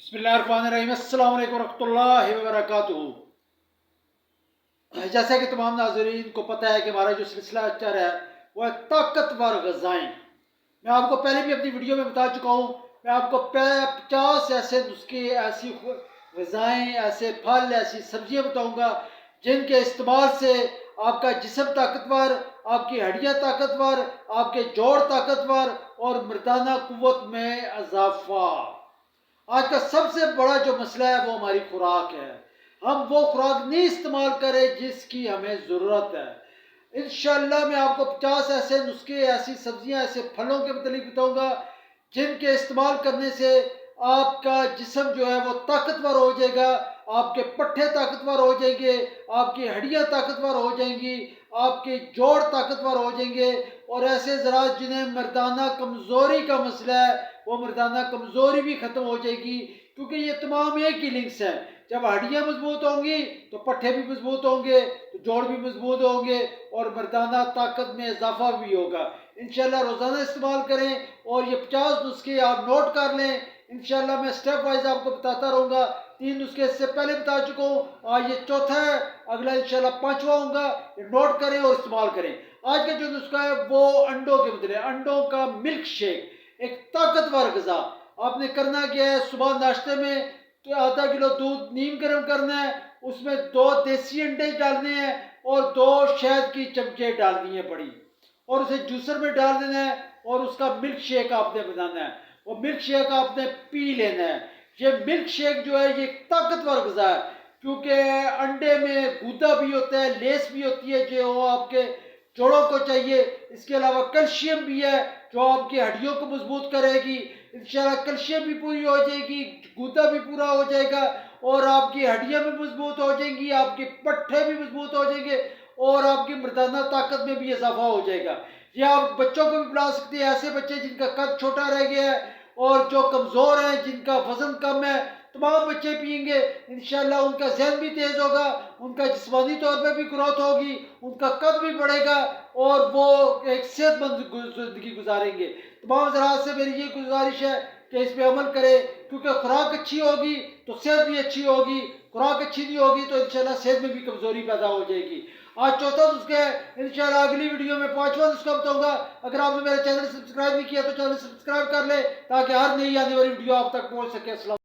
बिस्मिल्लाहिर्रहमानिर्रहीम। अस्सलाम वालेकुम रहमतुल्लाहि व बरकातुहू। जैसा कि तमाम नाज़रीन को पता है कि हमारा जो सिलसिला चल रहा है वो है ताकतवर ग़िज़ाएँ। मैं आपको पहले भी अपनी वीडियो में बता चुका हूँ। मैं आपको 50 ऐसे नुस्खे, ऐसी ग़िज़ाएँ, ऐसे फल, ऐसी सब्जियाँ बताऊँगा जिनके इस्तेमाल से आपका जिस्म ताकतवर, आपकी हड्डियाँ ताकतवर, आपके जोड़ ताकतवर और मर्दाना क़ुव्वत में इज़ाफ़ा। आज का सबसे बड़ा जो मसला है वो हमारी खुराक है। हम वो खुराक नहीं इस्तेमाल करें जिसकी हमें ज़रूरत है। इंशाअल्लाह मैं आपको 50 ऐसे नुस्खे, ऐसी सब्जियां, ऐसे फलों के मतलब बताऊंगा जिनके इस्तेमाल करने से आपका जिस्म जो है वो ताकतवर हो जाएगा, आपके पट्ठे ताकतवर हो जाएंगे, आपकी हड्डियां ताकतवर हो जाएंगी, आपके जोड़ ताकतवर हो जाएंगे और ऐसे ज़रात जिन्हें मर्दाना कमज़ोरी का मसला है वो मर्दाना कमज़ोरी भी ख़त्म हो जाएगी, क्योंकि ये तमाम एक ही लिंक्स हैं। जब हड्डियाँ मजबूत होंगी तो पट्ठे भी मजबूत होंगे, तो जोड़ भी मजबूत होंगे और मर्दाना ताकत में इजाफा भी होगा। इंशाल्लाह रोज़ाना इस्तेमाल करें और ये 50 नुस्खे आप नोट कर लें। इंशाल्लाह मैं स्टेप वाइज आपको बताता रहूँगा। 3 नुस्खे इससे पहले बता चुका हूँ, आज ये चौथा है, अगला इंशाल्लाह 5वां होगा। नोट करें और इस्तेमाल करें। आज का जो नुस्खा है वो अंडों के बदले अंडों का मिल्क शेक, एक ताकतवर ग़िज़ा। आपने करना क्या है, सुबह नाश्ते में तो आधा किलो दूध नीम गर्म करना है, उसमें 2 देसी अंडे डालने हैं और 2 शहद की चमचे डालनी है बड़ी, और उसे जूसर में डाल देना है और उसका मिल्क शेक आपने बनाना है। वो मिल्क शेक आपने पी लेना है। ये मिल्क शेक जो है ये ताकतवर ग़िज़ा है, क्योंकि अंडे में गूदा भी होता है, लेस भी होती है जो आपके जोड़ों को चाहिए। इसके अलावा कैल्शियम भी है जो आपकी हड्डियों को मजबूत करेगी। इंशाल्लाह कैल्शियम भी पूरी हो जाएगी, गूदा भी पूरा हो जाएगा और आपकी हड्डियां भी मजबूत हो जाएंगी, आपके पट्ठे भी मजबूत हो जाएंगे और आपकी मर्दाना ताकत में भी इजाफा हो जाएगा। ये आप बच्चों को भी पिला सकते हैं, ऐसे बच्चे जिनका कद छोटा रह गया है और जो कमज़ोर हैं, जिनका वजन कम है, तमाम बच्चे पिएंगे। इंशाल्लाह उनका ज़हन भी तेज़ होगा, उनका जिस्मानी तौर पर भी ग्रोथ होगी, उनका कद भी बढ़ेगा और वो एक सेहतमंद ज़िंदगी गुजारेंगे। तमाम ज़रात से मेरी ये गुजारिश है कि इस पर अमल करें, क्योंकि खुराक अच्छी होगी तो सेहत भी अच्छी होगी, खुराक अच्छी नहीं होगी तो इंशाल्लाह सेहत में भी कमज़ोरी पैदा हो जाएगी। आज चौथा नुस्खा है, इंशाल्लाह अगली वीडियो में 5वां नुस्खा बताऊंगा। अगर आपने मेरा चैनल सब्सक्राइब नहीं किया तो चैनल सब्सक्राइब कर ले ताकि हर नई आने वाली वीडियो आप तक पहुंच सके।